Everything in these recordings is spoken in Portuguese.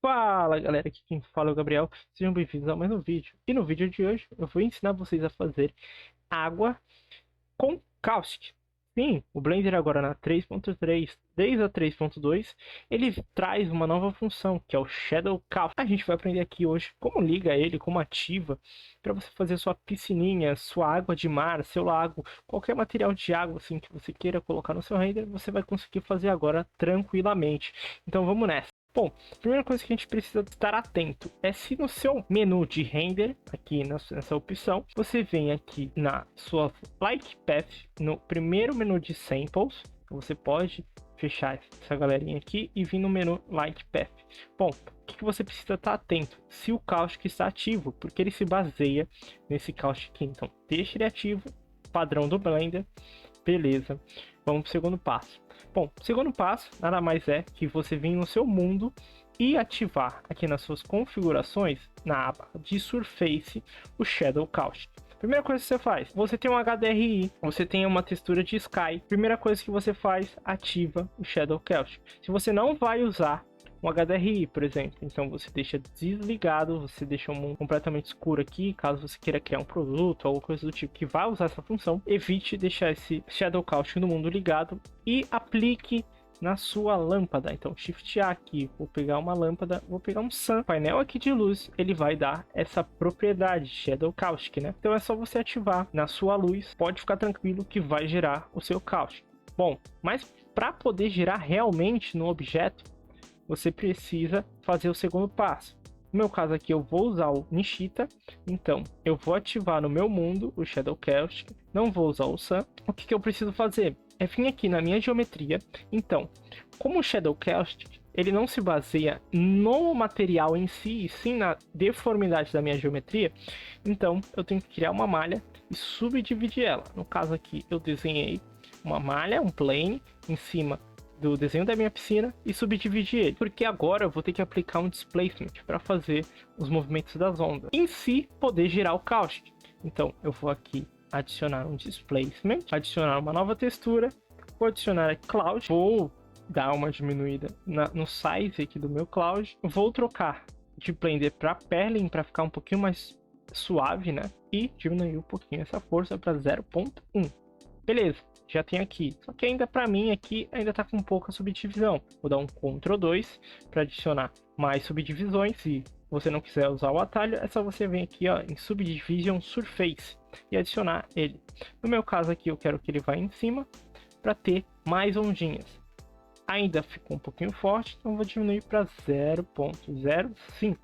Fala galera, aqui quem fala é o Gabriel, sejam bem-vindos a mais um vídeo. E no vídeo de hoje eu vou ensinar vocês a fazer água com Caustic. Sim, o Blender agora na 3.3, desde a 3.2, ele traz uma nova função, que é o Shadow Caustic. A gente vai aprender aqui hoje como liga ele, como ativa, para você fazer sua piscininha, sua água de mar, seu lago, qualquer material de água assim que você queira colocar no seu render, você vai conseguir fazer agora tranquilamente. Então vamos nessa. Bom, a primeira coisa que a gente precisa estar atento é se no seu menu de render, aqui nessa opção, você vem aqui na sua Light Path, no primeiro menu de Samples, você pode fechar essa galerinha aqui e vir no menu Light Path. Bom, o que você precisa estar atento? Se o Caustic está ativo, porque ele se baseia nesse Caustic aqui. Então, deixa ele ativo, padrão do Blender, beleza. Vamos para o segundo passo. Bom, o segundo passo nada mais é que você vir no seu mundo e ativar aqui nas suas configurações, na aba de Surface, o Shadow Caustic. Primeira coisa que você faz, você tem um HDRI, você tem uma textura de Sky. Primeira coisa que você faz, ativa o Shadow Caustic. Se você não vai usar um HDRI, por exemplo, então você deixa desligado, você deixa um mundo completamente escuro aqui, caso você queira criar um produto ou coisa do tipo que vai usar essa função, evite deixar esse Shadow Caustic no mundo ligado e aplique na sua lâmpada. Então Shift A aqui, vou pegar uma lâmpada, vou pegar um Sun, painel aqui de luz, ele vai dar essa propriedade Shadow Caustic, né? Então é só você ativar na sua luz, pode ficar tranquilo que vai gerar o seu Caustic. Bom, mas para poder gerar realmente no objeto, você precisa fazer o segundo passo. No meu caso aqui eu vou usar o Nishita, então eu vou ativar no meu mundo o Shadow Caustic, não vou usar o Sun. O que eu preciso fazer? É vir aqui na minha geometria. Então, como o Shadow Caustic, ele não se baseia no material em si, e sim na deformidade da minha geometria, então eu tenho que criar uma malha e subdividir ela. No caso aqui eu desenhei uma malha, um plane, em cima do desenho da minha piscina e subdividir ele, porque agora eu vou ter que aplicar um displacement para fazer os movimentos das ondas, em si poder gerar o Caustic. Então eu vou aqui adicionar um displacement, adicionar uma nova textura, vou adicionar a Cloud, vou dar uma diminuída no size aqui do meu Cloud, vou trocar de Blender para Perlin para ficar um pouquinho mais suave, né? E diminuir um pouquinho essa força para 0.1. Beleza, já tem aqui, só que ainda para mim aqui ainda tá com pouca subdivisão. Vou dar um Ctrl 2 para adicionar mais subdivisões. Se você não quiser usar o atalho, é só você vir aqui ó, em Subdivision Surface e adicionar ele. No meu caso aqui eu quero que ele vá em cima para ter mais ondinhas. Ainda ficou um pouquinho forte, então vou diminuir para 0.05.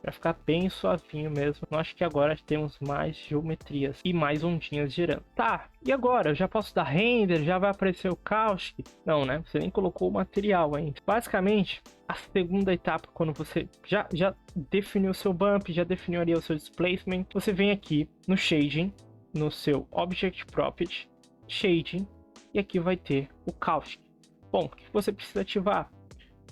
para ficar bem suavinho mesmo. Eu acho que agora temos mais geometrias e mais ondinhas girando. Tá, e agora? Eu já posso dar render? Já vai aparecer o Caustic? Não, né? Você nem colocou o material ainda. Basicamente, a segunda etapa, quando você já definiu o seu bump, já definiu ali o seu displacement, você vem aqui no Shading, no seu Object Property, Shading, e aqui vai ter o Caustic. Bom, o que você precisa ativar?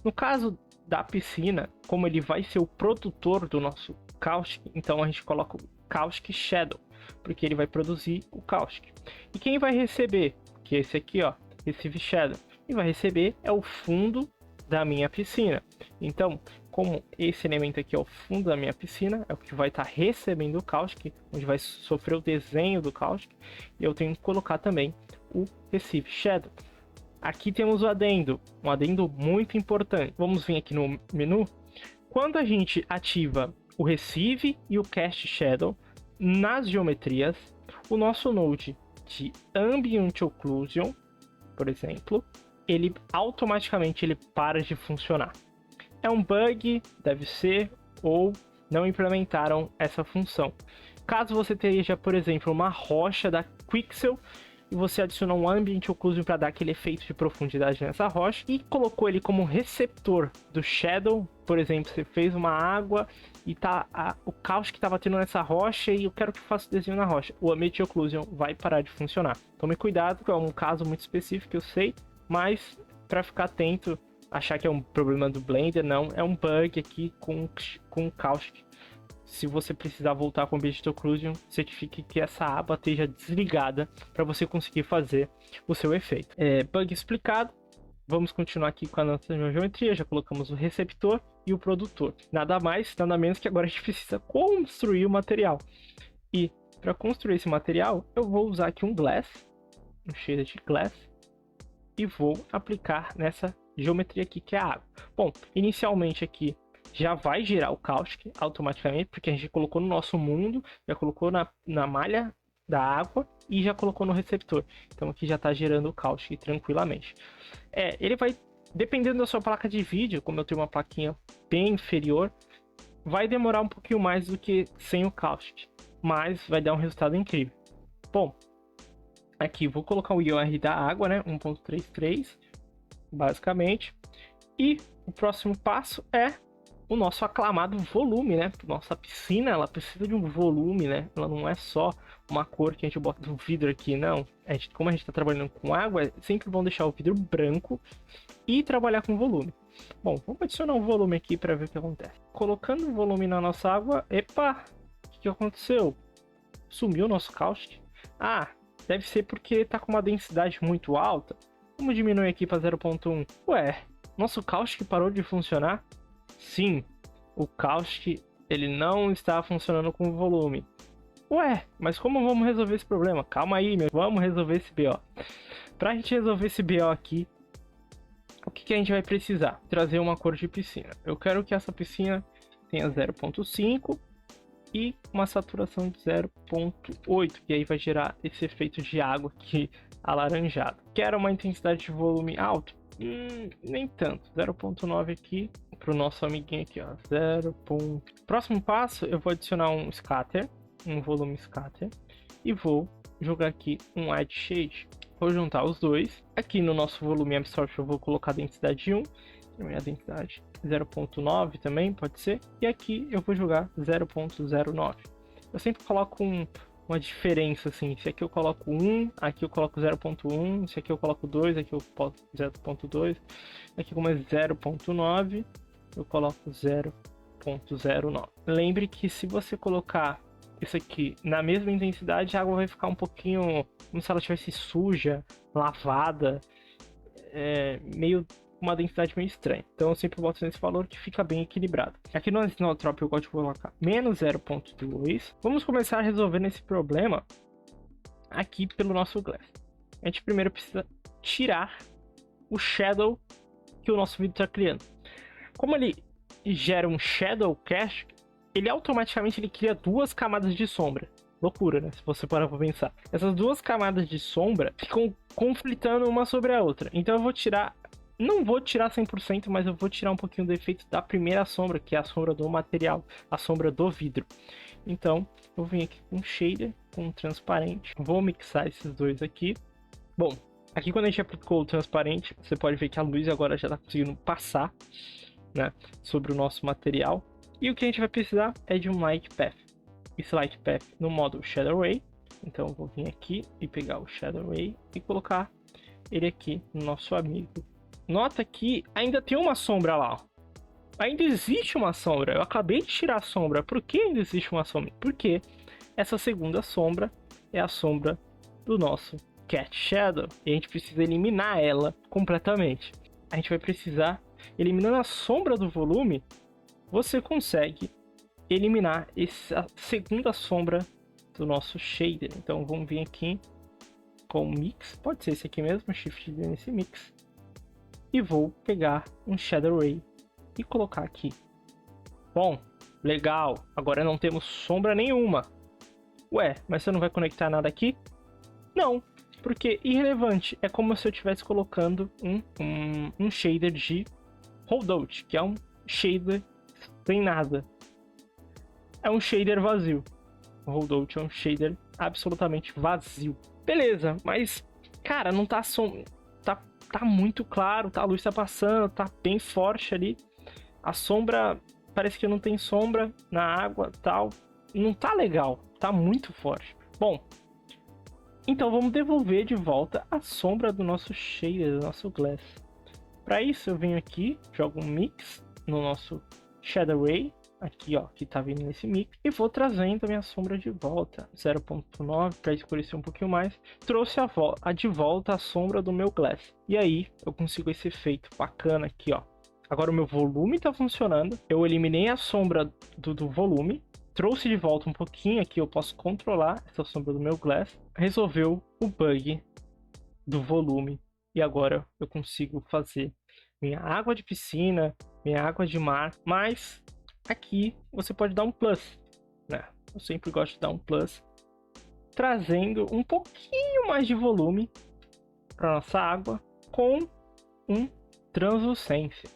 No caso da piscina, como ele vai ser o produtor do nosso Caustic, então a gente coloca o Caustic Shadow, porque ele vai produzir o Caustic. E quem vai receber, que é esse aqui ó, Receive Shadow, quem vai receber é o fundo da minha piscina. Então, como esse elemento aqui é o fundo da minha piscina, é o que vai estar recebendo o Caustic, onde vai sofrer o desenho do Caustic, e eu tenho que colocar também o Receive Shadow. Aqui temos o adendo, um adendo muito importante. Vamos vir aqui no menu. Quando a gente ativa o Receive e o Cast Shadow nas geometrias, o nosso node de Ambient Occlusion, por exemplo, ele automaticamente para de funcionar. É um bug, deve ser, ou não implementaram essa função. Caso você tenha, por exemplo, uma rocha da Quixel, e você adicionou um Ambient Occlusion para dar aquele efeito de profundidade nessa rocha e colocou ele como receptor do Shadow. Por exemplo, você fez uma água e o Caustic que estava tendo nessa rocha e eu quero que faça o desenho na rocha. O Ambient Occlusion vai parar de funcionar. Tome cuidado, que é um caso muito específico, eu sei, mas para ficar atento, achar que é um problema do Blender, não, é um bug aqui com o Caustic. Se você precisar voltar com o Ambient Occlusion, certifique que essa aba esteja desligada para você conseguir fazer o seu efeito. Bug explicado. Vamos continuar aqui com a nossa geometria. Já colocamos o receptor e o produtor. Nada mais, nada menos que agora a gente precisa construir o material. E para construir esse material, eu vou usar aqui um glass, um shader de glass, e vou aplicar nessa geometria aqui que é a água. Bom, inicialmente aqui já vai gerar o caustic automaticamente, porque a gente colocou no nosso mundo, já colocou na malha da água e já colocou no receptor. Então aqui já está gerando o caustic tranquilamente. Ele vai, dependendo da sua placa de vídeo, como eu tenho uma plaquinha bem inferior, vai demorar um pouquinho mais do que sem o caustic, mas vai dar um resultado incrível. Bom, aqui vou colocar o IOR da água, né, 1.33, basicamente. E o próximo passo é o nosso aclamado volume, né? Nossa piscina, ela precisa de um volume, né? Ela não é só uma cor que a gente bota no vidro aqui, não. Como a gente está trabalhando com água, é sempre bom deixar o vidro branco e trabalhar com volume. Bom, vamos adicionar um volume aqui para ver o que acontece. Colocando o volume na nossa água, epa! O que aconteceu? Sumiu o nosso caustic. Ah, deve ser porque está com uma densidade muito alta. Vamos diminuir aqui para 0.1. Ué, nosso caustic parou de funcionar? Sim, o caustic ele não está funcionando com volume. Ué, mas como vamos resolver esse problema? Calma aí, vamos resolver esse BO. Para a gente resolver esse BO aqui, o que a gente vai precisar? Trazer uma cor de piscina. Eu quero que essa piscina tenha 0.5 e uma saturação de 0.8, e aí vai gerar esse efeito de água aqui alaranjado. Quero uma intensidade de volume alto? Nem tanto, 0.9 aqui para o nosso amiguinho aqui, ó, 0. Próximo passo, eu vou adicionar um scatter, um volume scatter, e vou jogar aqui um add shade. Vou juntar os dois. Aqui no nosso volume absorption eu vou colocar a densidade 1, a densidade 0.9 também pode ser, e aqui eu vou jogar 0.09. Eu sempre coloco uma diferença assim, se aqui eu coloco 1, aqui eu coloco 0.1, se aqui eu coloco 2, aqui eu coloco 0.2, aqui como é 0.9, eu coloco 0.09. Lembre que se você colocar isso aqui na mesma intensidade, a água vai ficar um pouquinho como se ela estivesse suja, lavada, meio uma densidade meio estranha. Então eu sempre boto nesse valor que fica bem equilibrado. Aqui no Sinotrop eu gosto de colocar menos 0.2. Vamos começar resolvendo esse problema aqui pelo nosso glass. A gente primeiro precisa tirar o shadow que o nosso vídeo está criando. Como ele gera um shadow cast, ele automaticamente cria duas camadas de sombra. Loucura, né? Se você parar pra pensar. Essas duas camadas de sombra ficam conflitando uma sobre a outra. Então eu vou tirar... Não vou tirar 100%, mas eu vou tirar um pouquinho do efeito da primeira sombra, que é a sombra do material, a sombra do vidro. Então, eu venho aqui com shader, com transparente. Vou mixar esses dois aqui. Bom, aqui quando a gente aplicou o transparente, você pode ver que a luz agora já está conseguindo passar, né, sobre o nosso material. E o que a gente vai precisar é de um light path. Esse light path no modo Shadow Ray. Então, eu vou vir aqui e pegar o Shadow Ray e colocar ele aqui no nosso amigo. Nota que ainda tem uma sombra lá, ó. Ainda existe uma sombra. Eu acabei de tirar a sombra. Por que ainda existe uma sombra? Porque essa segunda sombra é a sombra do nosso Cat Shadow. E a gente precisa eliminar ela completamente. A gente vai precisar, eliminando a sombra do volume, você consegue eliminar essa segunda sombra do nosso shader. Então vamos vir aqui com o mix. Pode ser esse aqui mesmo, Shift D nesse mix. E vou pegar um Shadow Ray e colocar aqui. Bom, legal. Agora não temos sombra nenhuma. Ué, mas você não vai conectar nada aqui? Não, porque irrelevante. É como se eu estivesse colocando um shader de holdout, que é um shader sem nada. É um shader vazio. O holdout é um shader absolutamente vazio. Beleza, mas, cara, não tá tá muito claro, tá? A luz tá passando, tá bem forte ali. A sombra, parece que não tem sombra na água, tal. Não tá legal, tá muito forte. Bom, então vamos devolver de volta a sombra do nosso shader, do nosso glass. Para isso eu venho aqui, jogo um mix no nosso Shadow Ray, aqui ó, que tá vindo nesse mix, e vou trazendo a minha sombra de volta, 0.9, para escurecer um pouquinho mais. Trouxe de volta a sombra do meu glass. E aí eu consigo esse efeito bacana aqui, ó. Agora o meu volume tá funcionando. Eu eliminei a sombra do volume. Trouxe de volta um pouquinho aqui. Eu posso controlar essa sombra do meu glass. Resolveu o bug do volume. E agora eu consigo fazer minha água de piscina, minha água de mar. Mas aqui você pode dar um plus, né? Eu sempre gosto de dar um plus, trazendo um pouquinho mais de volume para nossa água com um translucência,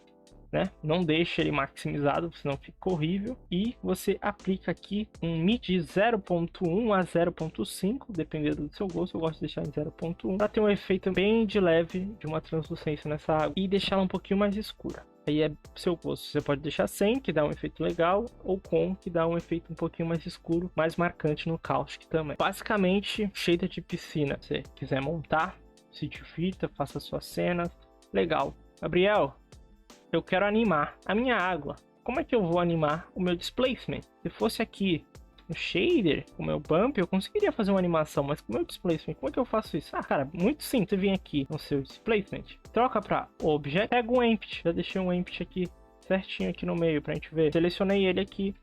né? Não deixe ele maximizado, senão fica horrível. E você aplica aqui um MIDI 0.1 a 0.5, dependendo do seu gosto. Eu gosto de deixar em 0.1 para ter um efeito bem de leve de uma translucência nessa água e deixá-la um pouquinho mais escura. Aí é seu gosto. Você pode deixar sem, que dá um efeito legal, ou com, que dá um efeito um pouquinho mais escuro, mais marcante no caustic também. Basicamente, shader de piscina. Se você quiser montar, se divirta, faça suas cenas. Legal. Gabriel, eu quero animar a minha água. Como é que eu vou animar o meu displacement? Se fosse aqui no shader, o meu bump, eu conseguiria fazer uma animação, mas com o meu displacement, como é que eu faço isso? Ah, cara, muito simples. Você vem aqui no seu displacement, troca para Object, pega um empty. Já deixei um empty aqui certinho aqui no meio pra gente ver. Selecionei ele aqui.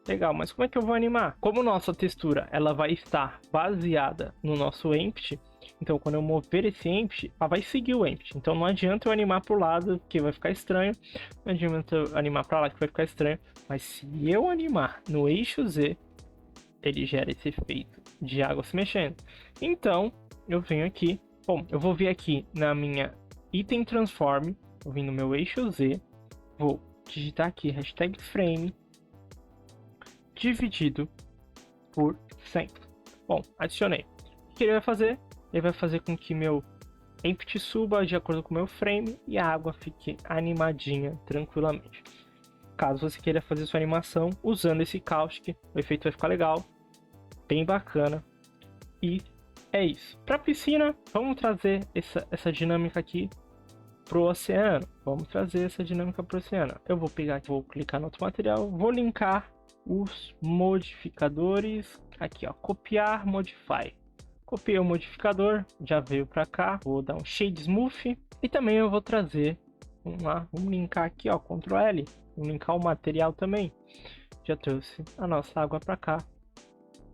Legal, mas como é que eu vou animar? Como nossa textura ela vai estar baseada no nosso empty, então quando eu mover esse empty, ela vai seguir o empty. Então não adianta eu animar pro lado, que vai ficar estranho. Não adianta eu animar para lá, que vai ficar estranho. Mas se eu animar no eixo Z, ele gera esse efeito de água se mexendo. Então eu venho aqui. Bom, eu vou vir aqui na minha item transform. Vou vir no meu eixo Z. Vou digitar aqui hashtag frame dividido por 100. Bom, adicionei. O que ele vai fazer? Ele vai fazer com que meu empty suba de acordo com o meu frame e a água fique animadinha tranquilamente. Caso você queira fazer sua animação usando esse caustic, o efeito vai ficar legal, bem bacana. E é isso. Para a piscina, vamos trazer essa dinâmica aqui pro oceano. Vamos trazer essa dinâmica pro oceano. Eu vou pegar, vou clicar no outro material, vou linkar os modificadores aqui, ó, copiar, modify. Copiei o modificador, já veio para cá. Vou dar um shade smooth e também eu vou trazer vamos linkar aqui, ó, Ctrl L, vamos linkar o material também. Já trouxe a nossa água para cá.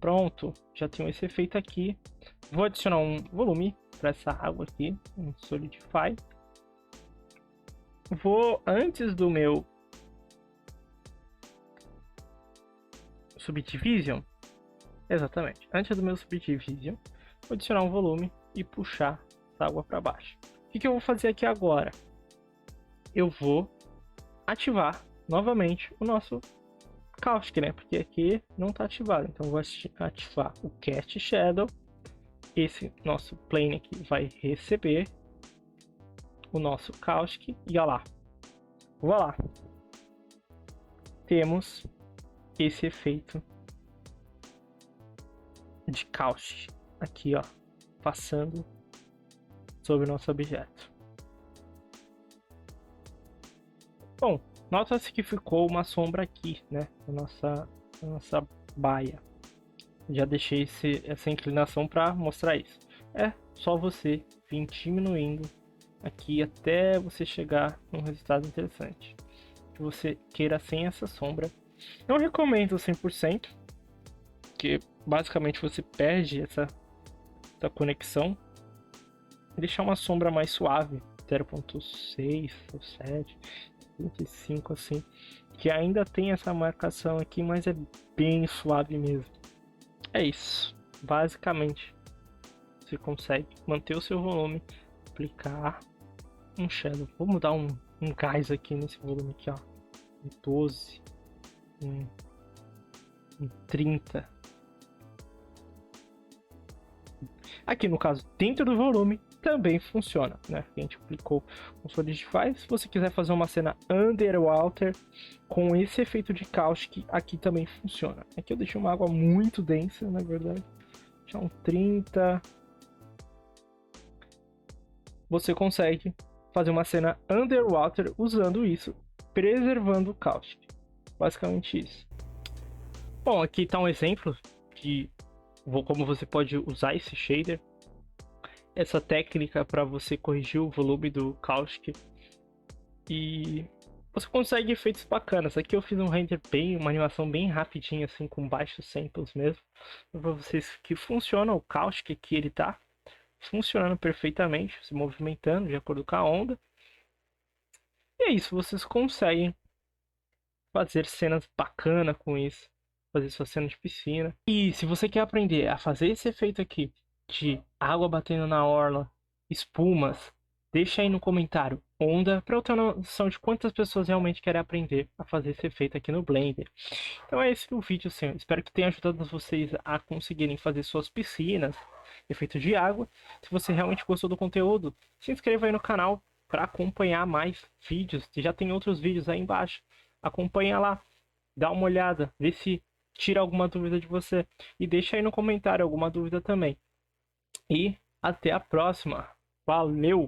Pronto, já tenho esse efeito aqui. Vou adicionar um volume para essa água aqui, um solidify. Vou, antes do meu subdivision, exatamente, antes do meu subdivision, vou adicionar um volume e puxar essa água para baixo. O que eu vou fazer aqui agora? Eu vou ativar novamente o nosso caustic, né? Porque aqui não está ativado. Então eu vou ativar o cast shadow. Esse nosso plane aqui vai receber o nosso caustic e olha lá. Vou lá. Temos esse efeito de caustic aqui, ó, passando sobre o nosso objeto. Bom, nota-se que ficou uma sombra aqui, né, na nossa baia. Já deixei essa inclinação para mostrar isso. É só você vir diminuindo aqui até você chegar num resultado interessante. Que você queira sem essa sombra. Não recomendo 100%, porque basicamente você perde essa conexão. Deixar uma sombra mais suave, 0.6 ou 7, 25 assim, que ainda tem essa marcação aqui, mas é bem suave mesmo. É isso, basicamente você consegue manter o seu volume, aplicar um shadow. Vou mudar um gás aqui nesse volume aqui, ó, um 12, um 30. Aqui no caso, dentro do volume, também funciona, né? A gente aplicou um Solidify. Se você quiser fazer uma cena underwater com esse efeito de caustic, aqui também funciona. Aqui eu deixei uma água muito densa, na verdade. Já um 30. Você consegue fazer uma cena underwater usando isso, preservando o caustic. Basicamente isso. Bom, aqui está um exemplo de como você pode usar esse shader. Essa técnica para você corrigir o volume do caustic E você consegue efeitos bacanas. Aqui eu fiz um render bem, uma animação bem rapidinha, assim, com baixos samples mesmo. Para vocês que funciona o caustic aqui, ele tá funcionando perfeitamente, se movimentando de acordo com a onda. E é isso, vocês conseguem fazer cenas bacanas com isso, fazer sua cena de piscina. E se você quer aprender a fazer esse efeito aqui de água batendo na orla, espumas, deixa aí no comentário onda para eu ter uma noção de quantas pessoas realmente querem aprender a fazer esse efeito aqui no Blender. Então é esse o vídeo, senhor. Espero que tenha ajudado vocês a conseguirem fazer suas piscinas, efeito de água. Se você realmente gostou do conteúdo, se inscreva aí no canal para acompanhar mais vídeos. Já tem outros vídeos aí embaixo. Acompanha lá, dá uma olhada, vê se tira alguma dúvida de você. E deixa aí no comentário alguma dúvida também. E até a próxima. Valeu!